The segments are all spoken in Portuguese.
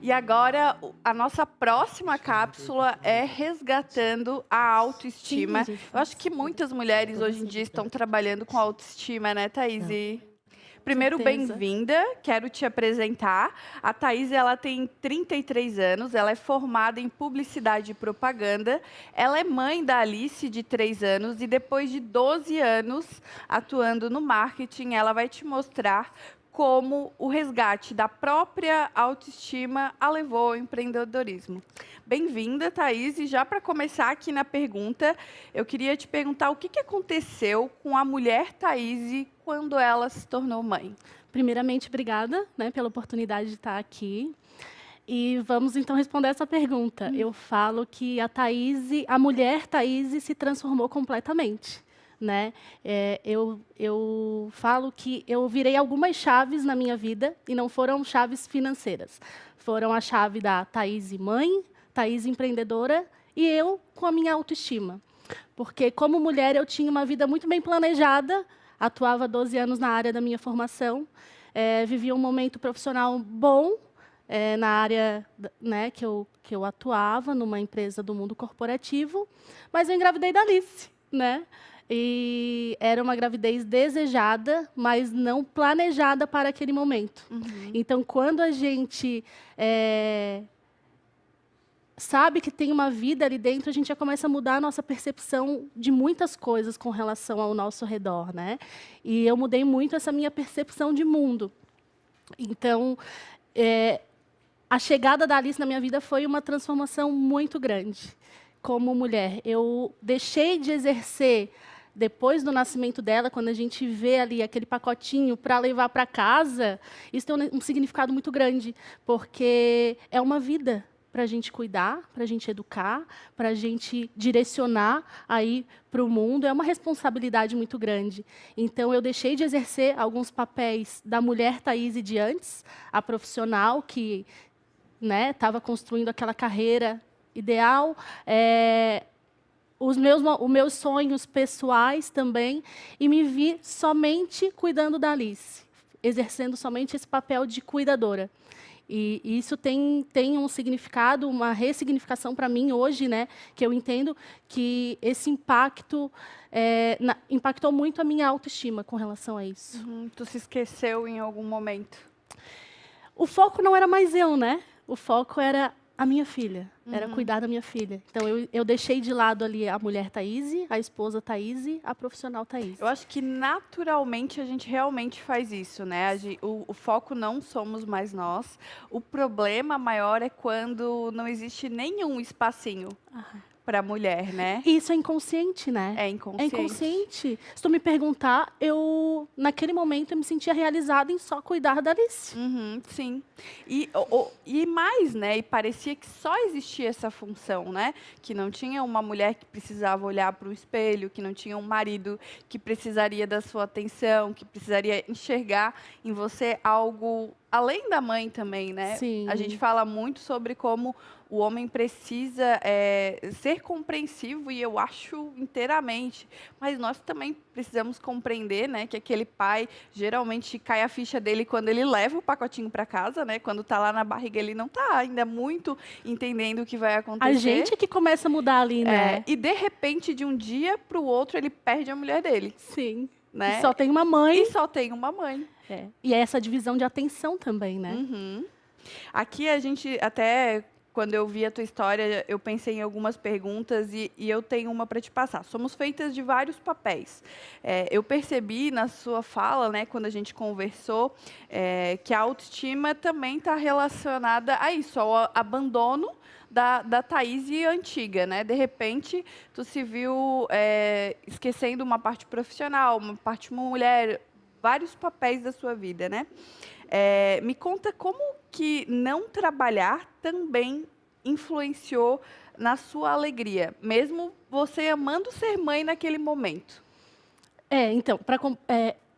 E agora, a nossa próxima cápsula é resgatando a autoestima. Sim, gente, Eu acho que muitas mulheres hoje em dia estão trabalhando com autoestima, né, Thaís? Primeiro, certeza. bem-vinda. Quero te apresentar. A Thaís, ela tem 33 anos, ela é formada em publicidade e propaganda. Ela é mãe da Alice, de 3 anos, e depois de 12 anos atuando no marketing, ela vai te mostrar como o resgate da própria autoestima a levou ao empreendedorismo. Bem-vinda, Thaís. E já para começar aqui na pergunta, eu queria te perguntar o que aconteceu com a mulher Thaís quando ela se tornou mãe. Primeiramente, obrigada, né, pela oportunidade de estar aqui. E vamos então responder essa pergunta. Eu falo que a mulher Thaís se transformou completamente. Né? Eu falo que eu virei algumas chaves na minha vida e não foram chaves financeiras. Foram a chave da Thaís mãe, Thaís empreendedora e eu com a minha autoestima. Porque como mulher eu tinha uma vida muito bem planejada, atuava 12 anos na área da minha formação, vivia um momento profissional bom na área, né, que eu atuava, numa empresa do mundo corporativo, mas eu engravidei da Alice, né? E era uma gravidez desejada, mas não planejada para aquele momento. Então, quando a gente sabe que tem uma vida ali dentro, a gente já começa a mudar a nossa percepção de muitas coisas com relação ao nosso redor, né? E eu mudei muito essa minha percepção de mundo. Então, a chegada da Alice na minha vida foi uma transformação muito grande. Como mulher, eu deixei de exercer, depois do nascimento dela, quando a gente vê ali aquele pacotinho para levar para casa, isso tem um significado muito grande, porque é uma vida para a gente cuidar, para a gente educar, para a gente direcionar aí para o mundo, é uma responsabilidade muito grande. Então, eu deixei de exercer alguns papéis da mulher Thaís de antes, a profissional que estava construindo aquela carreira ideal, os meus sonhos pessoais também, e me vi somente cuidando da Alice, exercendo somente esse papel de cuidadora. E isso tem um significado, uma ressignificação para mim hoje, né, que eu entendo que esse impacto impactou muito a minha autoestima com relação a isso. Tu se esqueceu em algum momento? O foco não era mais eu, né? O foco era a minha filha, era cuidar da minha filha. Então, eu deixei de lado ali a mulher Thaís, a esposa Thaís, a profissional Thaís. Eu acho que naturalmente a gente realmente faz isso, né? O foco não somos mais nós. O problema maior é quando não existe nenhum espacinho para a mulher, né? Isso é inconsciente, né? É inconsciente. É inconsciente. Se tu me perguntar, naquele momento, eu me sentia realizada em só cuidar da Alice. Sim. E mais, né? E parecia que só existia essa função, né? Que não tinha uma mulher que precisava olhar para o espelho, que não tinha um marido que precisaria da sua atenção, que precisaria enxergar em você algo além da mãe também, né? Sim. A gente fala muito sobre como o homem precisa ser compreensivo, e eu acho inteiramente. Mas nós também precisamos compreender, né, que aquele pai, geralmente, cai a ficha dele quando ele leva o pacotinho para casa, né? Quando está lá na barriga, ele não está ainda muito entendendo o que vai acontecer. A gente é que começa a mudar ali, né? E, de repente, de um dia para o outro, ele perde a mulher dele. Sim. Né? E só tem uma mãe. E só tem uma mãe. E é essa divisão de atenção também, né? Aqui a gente até, quando eu vi a tua história, eu pensei em algumas perguntas e eu tenho uma para te passar. Somos feitas de vários papéis. Eu percebi na sua fala, né, quando a gente conversou, que a autoestima também está relacionada a isso, ao abandono da Thaís antiga, né? De repente, tu se viu esquecendo uma parte profissional, uma parte mulher, vários papéis da sua vida, né? Me conta como que não trabalhar também influenciou na sua alegria, mesmo você amando ser mãe naquele momento. Então,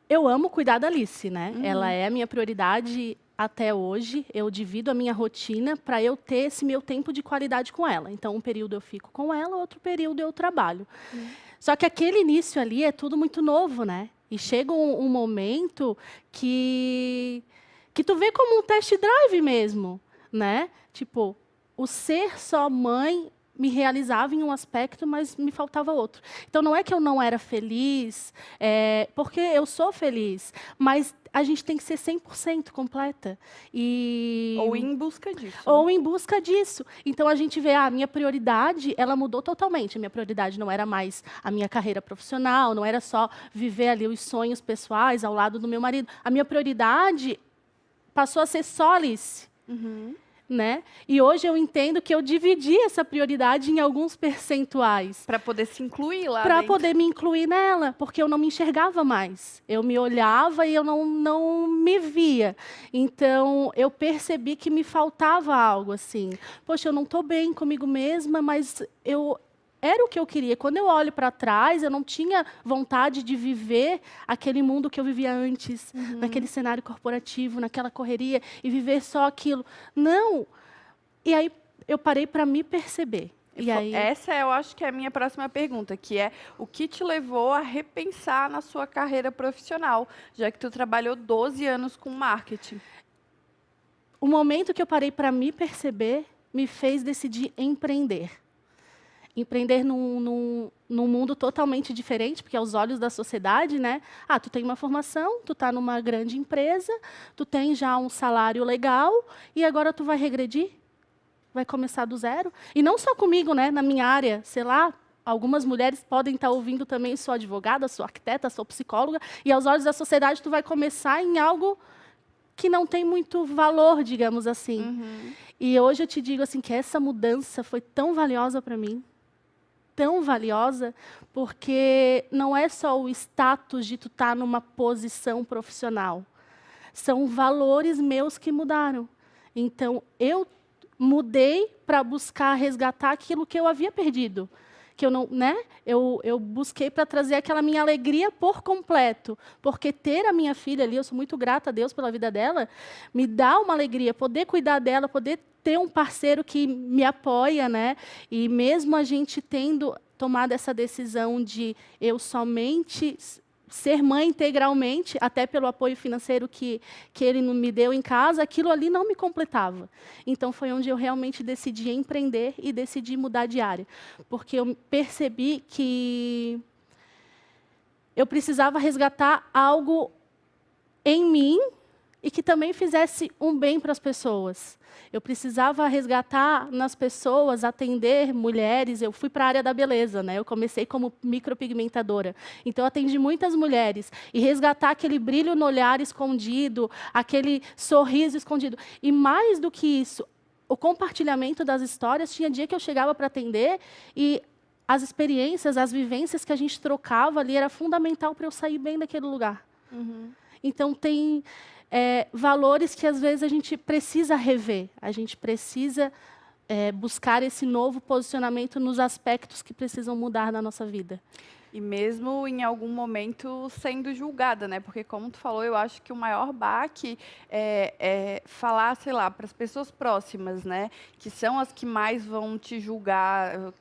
eu amo cuidar da Alice, né? Ela é a minha prioridade até hoje. Eu divido a minha rotina para eu ter esse meu tempo de qualidade com ela. Então, um período eu fico com ela, outro período eu trabalho. Só que aquele início ali é tudo muito novo, né? E chega um momento que tu vê como um test drive mesmo. né? Tipo, o ser só mãe me realizava em um aspecto, mas me faltava outro. Então, não é que eu não era feliz, porque eu sou feliz, mas a gente tem que ser 100% completa. Ou ir em busca disso. Ou né? em busca disso. Então, a gente vê, a minha prioridade, ela mudou totalmente. A minha prioridade não era mais a minha carreira profissional, não era só viver ali os sonhos pessoais ao lado do meu marido. A minha prioridade passou a ser só Alice. Né? E hoje eu entendo que eu dividi essa prioridade em alguns percentuais. Para poder se incluir lá Para dentro. poder me incluir nela, porque eu não me enxergava mais. Eu me olhava e eu não me via. Então, eu percebi que me faltava algo assim. Poxa, eu não estou bem comigo mesma, mas era o que eu queria. Quando eu olho para trás, eu não tinha vontade de viver aquele mundo que eu vivia antes, naquele cenário corporativo, naquela correria, e viver só aquilo. Não. E aí eu parei para me perceber. E aí... Essa eu acho que é a minha próxima pergunta, que é o que te levou a repensar na sua carreira profissional, já que tu trabalhou 12 anos com marketing. O momento que eu parei para me perceber me fez decidir empreender. Empreender num mundo totalmente diferente, porque aos olhos da sociedade, né? Tu tem uma formação, tu está numa grande empresa, tu tem já um salário legal, e agora tu vai regredir? Vai começar do zero? E não só comigo, né? Na minha área, sei lá, algumas mulheres podem estar ouvindo também, sou advogada, sou arquiteta, sou psicóloga, e aos olhos da sociedade tu vai começar em algo que não tem muito valor, digamos assim. E hoje eu te digo assim que essa mudança foi tão valiosa para mim, tão valiosa, porque não é só o status de tu estar numa posição profissional. São valores meus que mudaram. Então, eu mudei para buscar resgatar aquilo que eu havia perdido. Que eu não, né? Eu busquei para trazer aquela minha alegria por completo, porque ter a minha filha ali, eu sou muito grata a Deus pela vida dela, me dá uma alegria, poder cuidar dela, poder ter um parceiro que me apoia, né? E mesmo a gente tendo tomado essa decisão de eu somente ser mãe integralmente, até pelo apoio financeiro que ele me deu em casa, aquilo ali não me completava. Então, foi onde eu realmente decidi empreender e decidi mudar de área. Porque eu percebi que eu precisava resgatar algo em mim e que também fizesse um bem para as pessoas. Eu precisava resgatar nas pessoas, atender mulheres. Eu fui para a área da beleza, né? Eu comecei como micropigmentadora. Então, eu atendi muitas mulheres. E resgatar aquele brilho no olhar escondido, aquele sorriso escondido. E mais do que isso, o compartilhamento das histórias. Tinha dia que eu chegava para atender e as experiências, as vivências que a gente trocava ali era fundamental para eu sair bem daquele lugar. Então, tem... valores que, às vezes, a gente precisa rever. A gente precisa buscar esse novo posicionamento nos aspectos que precisam mudar na nossa vida. E mesmo em algum momento sendo julgada, né? Porque, como tu falou, eu acho que o maior baque é falar, sei lá, para as pessoas próximas, né? Que são as que mais vão te julgar,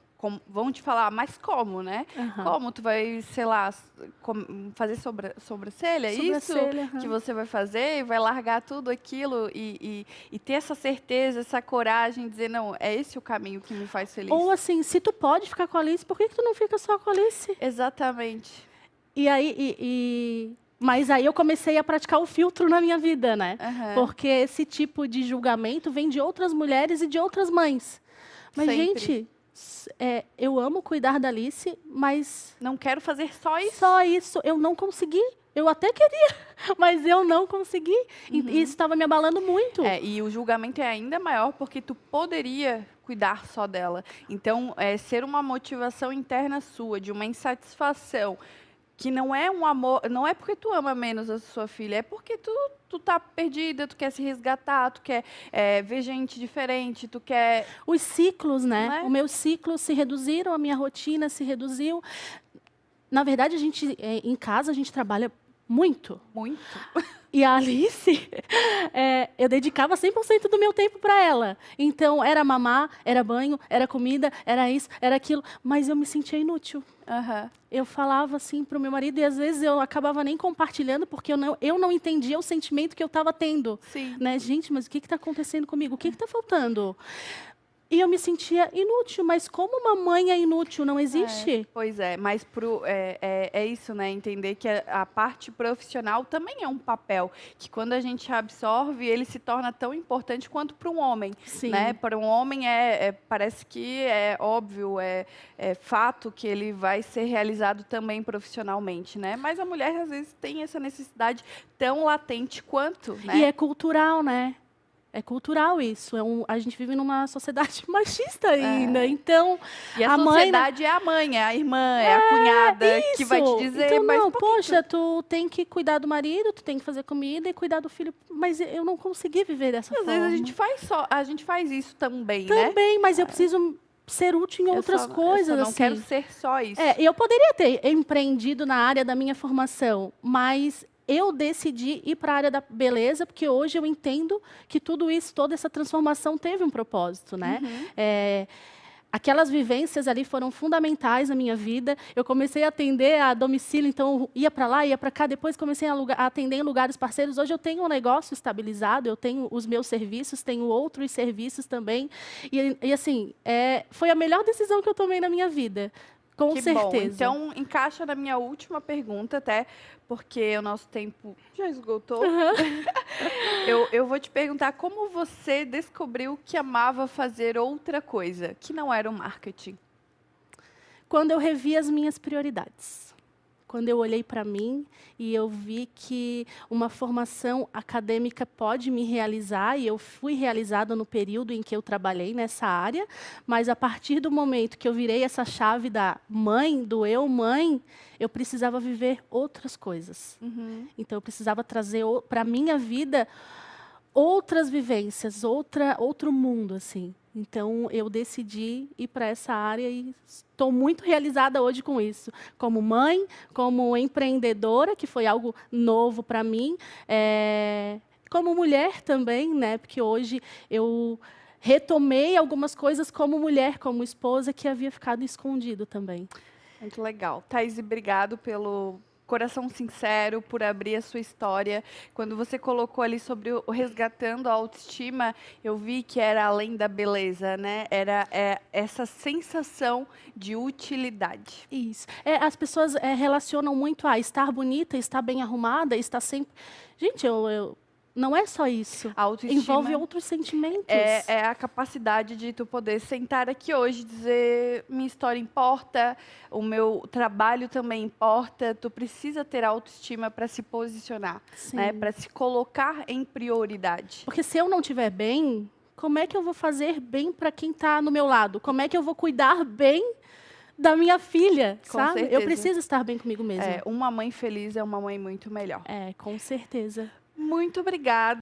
vão te falar, mas como, né? Como tu vai, sei lá, fazer sobrancelha? Isso que você vai fazer e vai largar tudo aquilo e ter essa certeza, essa coragem de dizer, não, é esse o caminho que me faz feliz. Ou assim, se tu pode ficar com a Alice, por que tu não fica só com a Alice? Exatamente. E aí... Mas aí eu comecei a praticar o filtro na minha vida, né? Porque esse tipo de julgamento vem de outras mulheres e de outras mães. Mas, gente... eu amo cuidar da Alice, mas... Não quero fazer só isso. Só isso. Eu não consegui. Eu até queria, mas eu não consegui. E isso estava me abalando muito. E o julgamento é ainda maior porque tu poderia cuidar só dela. Então, ser uma motivação interna sua, de uma insatisfação, que não é um amor, não é porque tu ama menos a sua filha, é porque tu tá perdida, tu quer se resgatar, tu quer ver gente diferente, tu quer... Os ciclos, né? Não é? Os meus ciclos se reduziram, a minha rotina se reduziu. Na verdade, em casa, a gente trabalha Muito. Muito. E a Alice, eu dedicava 100% do meu tempo para ela. Então, era mamar, era banho, era comida, era isso, era aquilo. Mas eu me sentia inútil. Aham. Eu falava assim para o meu marido e às vezes eu acabava nem compartilhando porque eu não entendia o sentimento que eu estava tendo. Sim. Né? Gente, mas o que está acontecendo comigo? O que está faltando? E eu me sentia inútil, mas como uma mãe é inútil? Não existe. Pois é, mas é isso, né? Entender que a parte profissional também é um papel, que quando a gente absorve, ele se torna tão importante quanto para um homem. Sim. Né? Para um homem, parece que é óbvio, é fato que ele vai ser realizado também profissionalmente, né? Mas a mulher, às vezes, tem essa necessidade tão latente quanto, né? E é cultural, né? É cultural isso. A gente vive numa sociedade machista ainda. Então, e a sociedade é a mãe, é a irmã, é a cunhada que vai te dizer. Então, mas não, poxa, tu tem que cuidar do marido, tu tem que fazer comida e cuidar do filho. Mas eu não consegui viver dessa forma. Às vezes a gente faz isso também, né? Também, mas eu preciso ser útil em outras coisas. Eu não assim. quero ser só isso. Eu poderia ter empreendido na área da minha formação, mas eu decidi ir para a área da beleza, porque hoje eu entendo que tudo isso, toda essa transformação teve um propósito, né? Aquelas vivências ali foram fundamentais na minha vida. Eu comecei a atender a domicílio, então eu ia para lá, ia para cá. Depois comecei a atender em lugares parceiros. Hoje eu tenho um negócio estabilizado, eu tenho os meus serviços, tenho outros serviços também. E assim, foi a melhor decisão que eu tomei na minha vida. Com certeza. Bom. Então, encaixa na minha última pergunta, até porque o nosso tempo já esgotou. Eu vou te perguntar como você descobriu que amava fazer outra coisa, que não era o marketing. Quando eu revi as minhas prioridades. Quando eu olhei para mim e eu vi que uma formação acadêmica pode me realizar, e eu fui realizada no período em que eu trabalhei nessa área, mas a partir do momento que eu virei essa chave da mãe, do eu mãe, eu precisava viver outras coisas. Então, eu precisava trazer para a minha vida outras vivências, outro mundo, assim. Então, eu decidi ir para essa área e estou muito realizada hoje com isso. Como mãe, como empreendedora, que foi algo novo para mim. Como mulher também, né? Porque hoje eu retomei algumas coisas como mulher, como esposa, que havia ficado escondido também. Muito legal. Thaís, obrigado pelo coração sincero, por abrir a sua história. Quando você colocou ali sobre o resgatando a autoestima, eu vi que era além da beleza, né? Era essa sensação de utilidade. Isso. As pessoas relacionam muito a estar bonita, estar bem arrumada, estar sempre... Gente, não é só isso. A autoestima envolve outros sentimentos. É a capacidade de tu poder sentar aqui hoje e dizer, minha história importa, o meu trabalho também importa. Tu precisa ter autoestima para se posicionar, né? Para se colocar em prioridade. Porque se eu não estiver bem, como é que eu vou fazer bem para quem está no meu lado? Como é que eu vou cuidar bem da minha filha, sabe? Eu preciso estar bem comigo mesma. Uma mãe feliz é uma mãe muito melhor. Com certeza. Muito obrigada.